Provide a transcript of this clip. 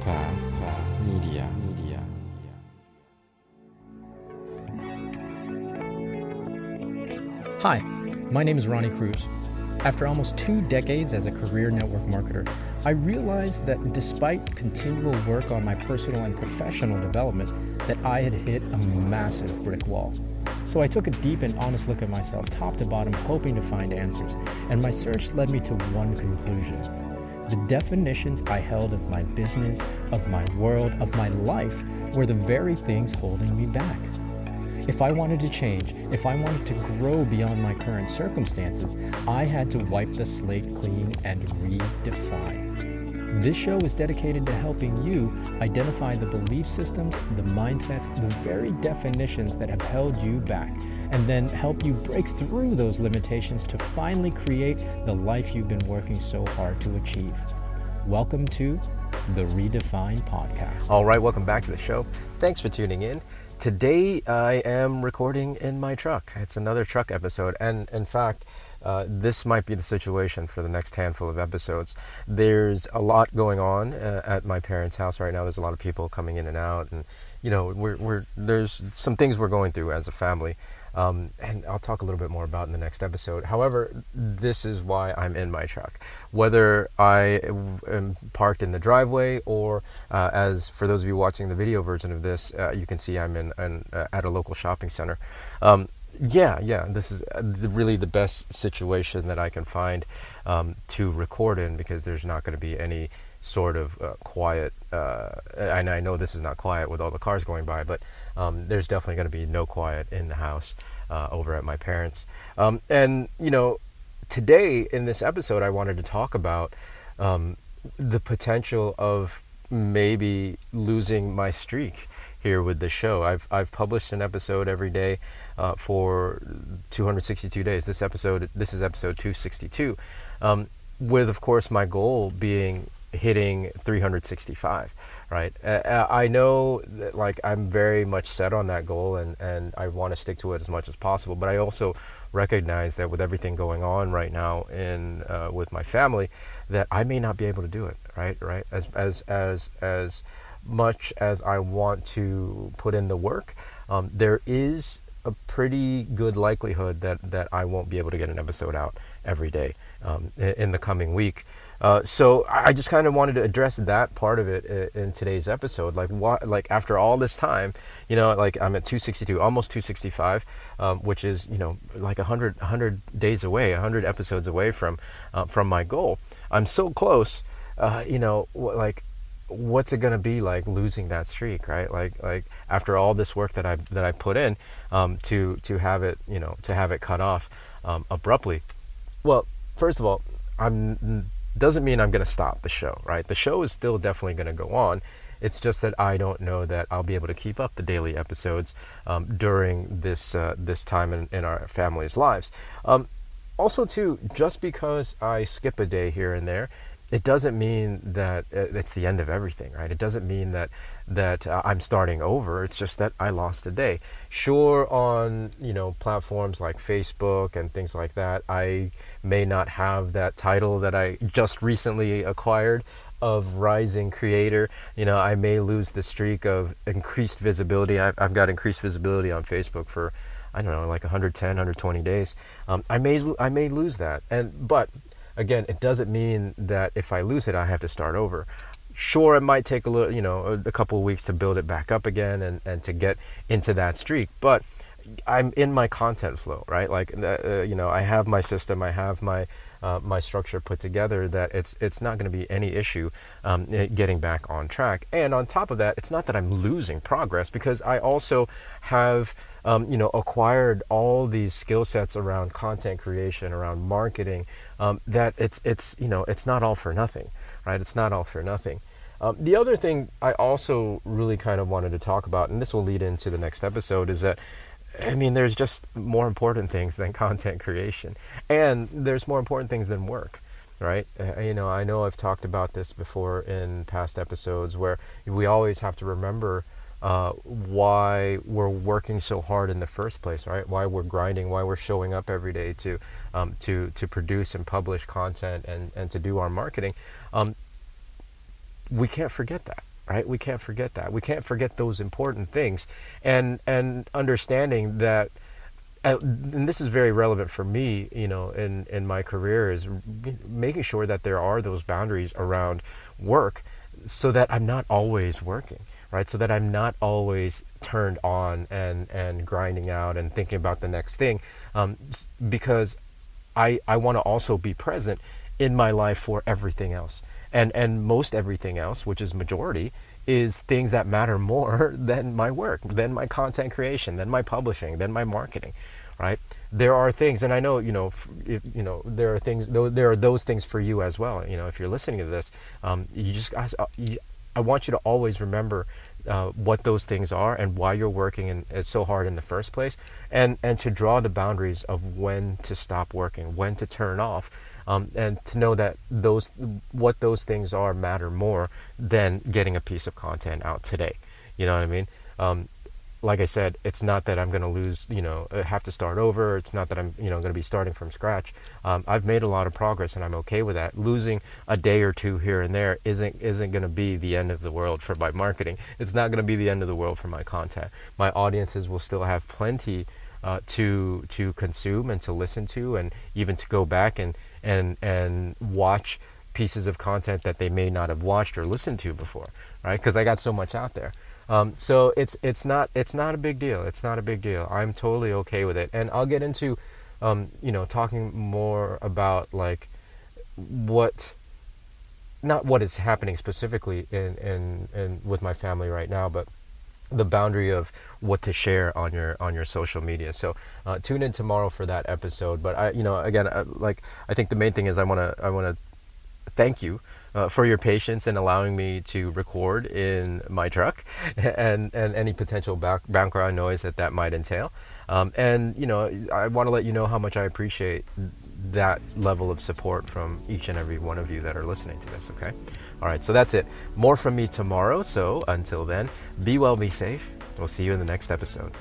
Media. Hi, my name is Ronnie Cruz. After almost 2 decades as a career network marketer, I realized that despite continual work on my personal and professional development, that I had hit a massive brick wall. So I took a deep and honest look at myself, top to bottom, hoping to find answers, and my search led me to one conclusion. The definitions I held of my business, of my world, of my life were the very things holding me back. If I wanted to change, if I wanted to grow beyond my current circumstances, I had to wipe the slate clean and redefine. This show is dedicated to helping you identify the belief systems, the mindsets, the very definitions that have held you back, and then help you break through those limitations to finally create the life you've been working so hard to achieve. Welcome to the Redefine Podcast. All right, welcome back to the show. Thanks for tuning in. Today I am recording in my truck. It's another truck episode, and in fact, this might be the situation for the next handful of episodes. There's a lot going on at my parents' house right now. There's a lot of people coming in and out, and you know, there's some things we're going through as a family, and I'll talk a little bit more about in the next episode. However, this is why I'm in my truck. Whether I am parked in the driveway or, as for those of you watching the video version of this, you can see I'm at a local shopping center. This is really the best situation that I can find to record in, because there's not going to be any sort of quiet, and I know this is not quiet with all the cars going by, but there's definitely going to be no quiet in the house over at my parents'. And you know, today in this episode I wanted to talk about the potential of maybe losing my streak here with the show. I've published an episode every day for 262 days. This is episode 262, with of course my goal being hitting 365, right? I know that, like, I'm very much set on that goal, and I want to stick to it as much as possible, but I also recognize that with everything going on right now in with my family, that I may not be able to do it, right? As much as I want to put in the work, there is a pretty good likelihood that I won't be able to get an episode out every day in the coming week. So I just kind of wanted to address that part of it in today's episode. Like after all this time, you know, like I'm at 262, almost 265, which is, you know, like 100 days away, 100 episodes away from my goal. I'm so close. You know, like, what's it gonna be like losing that streak, right? Like after all this work that I put in, to have it, you know, to have it cut off abruptly. Well, first of all, doesn't mean I'm going to stop the show, right? The show is still definitely going to go on. It's just that I don't know that I'll be able to keep up the daily episodes during this time in our family's lives. Also, too, just because I skip a day here and there, it doesn't mean that it's the end of everything, right? It doesn't mean that I'm starting over. It's just that I lost a day. Sure, on, you know, platforms like Facebook and things like that, I may not have that title that I just recently acquired of rising creator. You know, I may lose the streak of increased visibility. I've got increased visibility on Facebook for, I don't know, like 110, 120 days. I may lose that, but again, it doesn't mean that if I lose it, I have to start over. Sure, it might take a couple of weeks to build it back up again and to get into that streak, but I'm in my content flow, right? Like, you know, I have my system, I have my structure put together, that it's not going to be any issue getting back on track. And on top of that, it's not that I'm losing progress, because I also have acquired all these skill sets around content creation, around marketing, that it's not all for nothing, right? It's not all for nothing. The other thing I also really kind of wanted to talk about, and this will lead into the next episode, is that, I mean, there's just more important things than content creation, and there's more important things than work, right? I know I've talked about this before in past episodes, where we always have to remember why we're working so hard in the first place, right? Why we're grinding, why we're showing up every day to produce and publish content and to do our marketing. We can't forget that, right? We can't forget that. We can't forget those important things, and understanding that. And this is very relevant for me, in my career, is making sure that there are those boundaries around work, so that I'm not always working, right? So that I'm not always turned on and grinding out and thinking about the next thing, because I want to also be present in my life for everything else. And most everything else, which is majority, is things that matter more than my work, than my content creation, than my publishing, than my marketing, right? There are things, and I know, there are things, there are those things for you as well. If you're listening to this, you just guys, I want you to always remember what those things are and why you're working so hard in the first place, and to draw the boundaries of when to stop working, when to turn off, and to know that what those things are matter more than getting a piece of content out today. You know what I mean? Like I said, it's not that I'm going to lose, have to start over. It's not that I'm, going to be starting from scratch. I've made a lot of progress, and I'm okay with that. Losing a day or two here and there isn't going to be the end of the world for my marketing. It's not going to be the end of the world for my content. My audiences will still have plenty to consume and to listen to, and even to go back and watch pieces of content that they may not have watched or listened to before, right? Because I got so much out there. So it's not a big deal. It's not a big deal. I'm totally okay with it. And I'll get into, talking more about like not what is happening specifically in with my family right now, but the boundary of what to share on your social media. So tune in tomorrow for that episode. But I think the main thing is I want to thank you for your patience in allowing me to record in my truck, and any potential background noise that might entail. And I want to let you know how much I appreciate that level of support from each and every one of you that are listening to this. Okay. All right. So that's it. More from me tomorrow. So until then, be well, be safe. We'll see you in the next episode.